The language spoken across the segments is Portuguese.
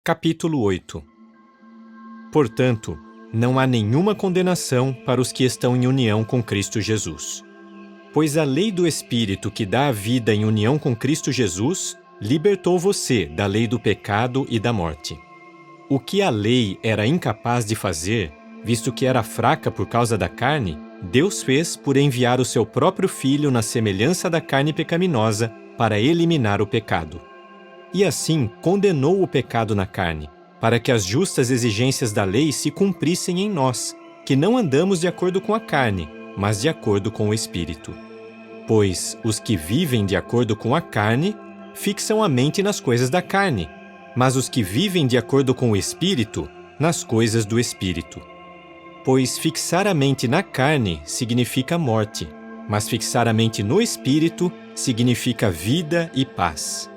Capítulo 8. Portanto, não há nenhuma condenação para os que estão em união com Cristo Jesus. Pois a lei do Espírito que dá a vida em união com Cristo Jesus libertou você da lei do pecado e da morte. O que a lei era incapaz de fazer, visto que era fraca por causa da carne, Deus fez por enviar o seu próprio Filho na semelhança da carne pecaminosa para eliminar o pecado. E assim condenou o pecado na carne, para que as justas exigências da lei se cumprissem em nós, que não andamos de acordo com a carne, mas de acordo com o Espírito. Pois os que vivem de acordo com a carne fixam a mente nas coisas da carne, mas os que vivem de acordo com o Espírito, nas coisas do Espírito. Pois fixar a mente na carne significa morte, mas fixar a mente no Espírito significa vida e paz.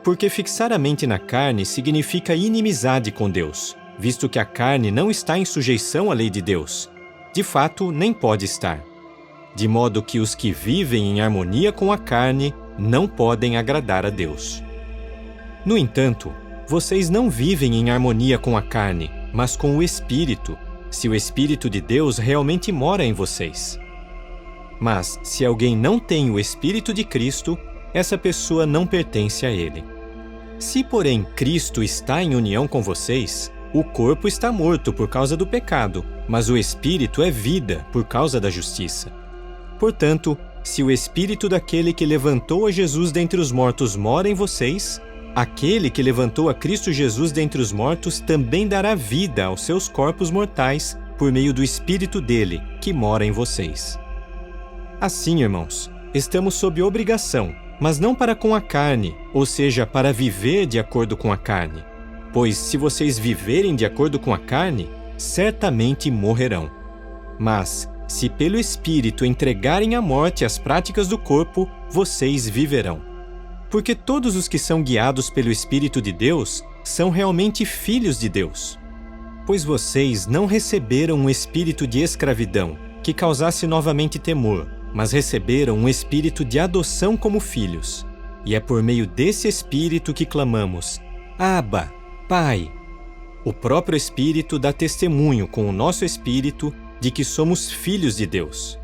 Porque fixar a mente na carne significa inimizade com Deus, visto que a carne não está em sujeição à lei de Deus. De fato, nem pode estar. De modo que os que vivem em harmonia com a carne não podem agradar a Deus. No entanto, vocês não vivem em harmonia com a carne, mas com o Espírito, se o Espírito de Deus realmente mora em vocês. Mas, se alguém não tem o Espírito de Cristo, essa pessoa não pertence a ele. Se, porém, Cristo está em união com vocês, o corpo está morto por causa do pecado, mas o Espírito é vida por causa da justiça. Portanto, se o Espírito daquele que levantou a Jesus dentre os mortos mora em vocês, aquele que levantou a Cristo Jesus dentre os mortos também dará vida aos seus corpos mortais por meio do Espírito dele, que mora em vocês. Assim, irmãos, estamos sob obrigação, mas não para com a carne, ou seja, para viver de acordo com a carne. Pois se vocês viverem de acordo com a carne, certamente morrerão. Mas, se pelo Espírito entregarem à morte as práticas do corpo, vocês viverão. Porque todos os que são guiados pelo Espírito de Deus são realmente filhos de Deus. Pois vocês não receberam um espírito de escravidão, que causasse novamente temor, mas receberam um espírito de adoção como filhos. E é por meio desse espírito que clamamos: Abba, Pai! O próprio Espírito dá testemunho com o nosso espírito de que somos filhos de Deus.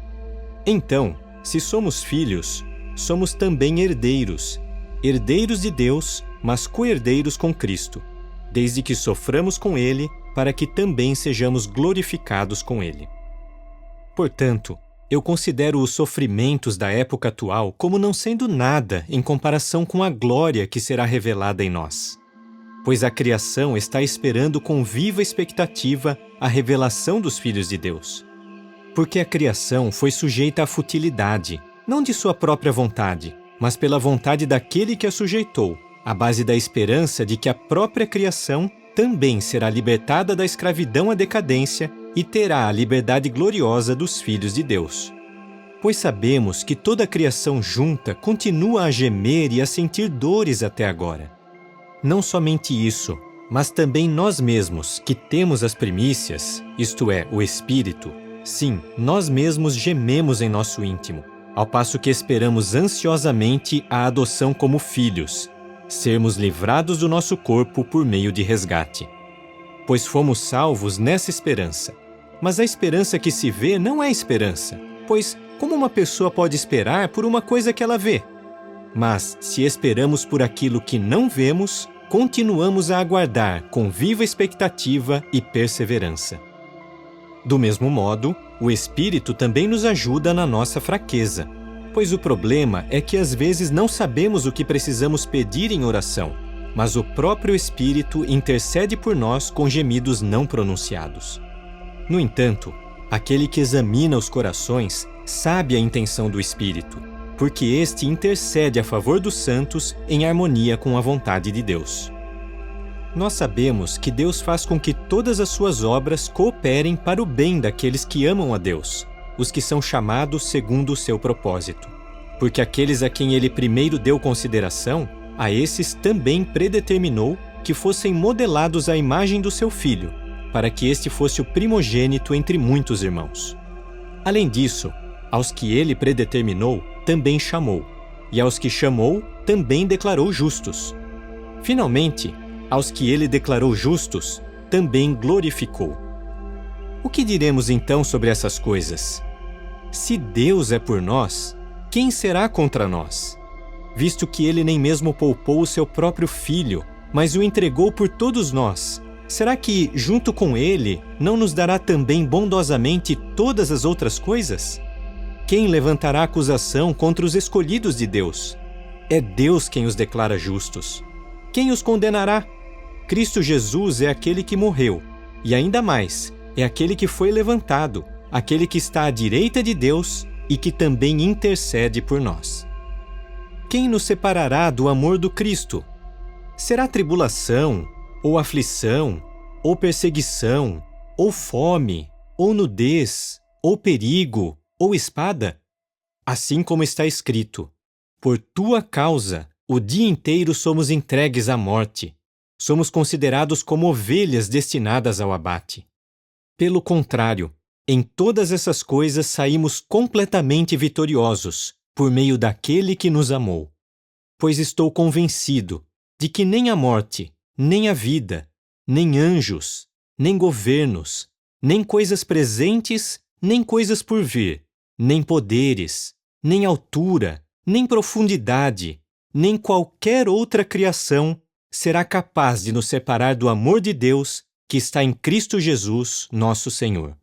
Então, se somos filhos, somos também herdeiros, herdeiros de Deus, mas co-herdeiros com Cristo, desde que soframos com Ele, para que também sejamos glorificados com Ele. Portanto, eu considero os sofrimentos da época atual como não sendo nada em comparação com a glória que será revelada em nós. Pois a criação está esperando com viva expectativa a revelação dos filhos de Deus. Porque a criação foi sujeita à futilidade, não de sua própria vontade, mas pela vontade daquele que a sujeitou, à base da esperança de que a própria criação também será libertada da escravidão à decadência e terá a liberdade gloriosa dos filhos de Deus. Pois sabemos que toda a criação junta continua a gemer e a sentir dores até agora. Não somente isso, mas também nós mesmos, que temos as primícias, isto é, o Espírito, sim, nós mesmos gememos em nosso íntimo, ao passo que esperamos ansiosamente a adoção como filhos, sermos livrados do nosso corpo por meio de resgate. Pois fomos salvos nessa esperança. Mas a esperança que se vê não é esperança, pois como uma pessoa pode esperar por uma coisa que ela vê? Mas, se esperamos por aquilo que não vemos, continuamos a aguardar com viva expectativa e perseverança. Do mesmo modo, o Espírito também nos ajuda na nossa fraqueza, pois o problema é que às vezes não sabemos o que precisamos pedir em oração, mas o próprio Espírito intercede por nós com gemidos não pronunciados. No entanto, aquele que examina os corações sabe a intenção do Espírito, porque este intercede a favor dos santos em harmonia com a vontade de Deus. Nós sabemos que Deus faz com que todas as suas obras cooperem para o bem daqueles que amam a Deus, os que são chamados segundo o seu propósito. Porque aqueles a quem ele primeiro deu consideração, a esses também predeterminou que fossem modelados à imagem do seu Filho, para que este fosse o primogênito entre muitos irmãos. Além disso, aos que ele predeterminou, também chamou, e aos que chamou, também declarou justos. Finalmente, Aos que ele declarou justos, também glorificou. O que diremos então sobre essas coisas? Se Deus é por nós, quem será contra nós? Visto que ele nem mesmo poupou o seu próprio filho, mas o entregou por todos nós, será que, junto com ele, não nos dará também bondosamente todas as outras coisas? Quem levantará acusação contra os escolhidos de Deus? É Deus quem os declara justos. Quem os condenará? Cristo Jesus é aquele que morreu, e ainda mais, é aquele que foi levantado, aquele que está à direita de Deus e que também intercede por nós. Quem nos separará do amor do Cristo? Será tribulação, ou aflição, ou perseguição, ou fome, ou nudez, ou perigo, ou espada? Assim como está escrito: por tua causa, o dia inteiro somos entregues à morte. Somos considerados como ovelhas destinadas ao abate. Pelo contrário, em todas essas coisas saímos completamente vitoriosos, por meio daquele que nos amou. Pois estou convencido de que nem a morte, nem a vida, nem anjos, nem governos, nem coisas presentes, nem coisas por vir, nem poderes, nem altura, nem profundidade, nem qualquer outra criação será capaz de nos separar do amor de Deus que está em Cristo Jesus, nosso Senhor.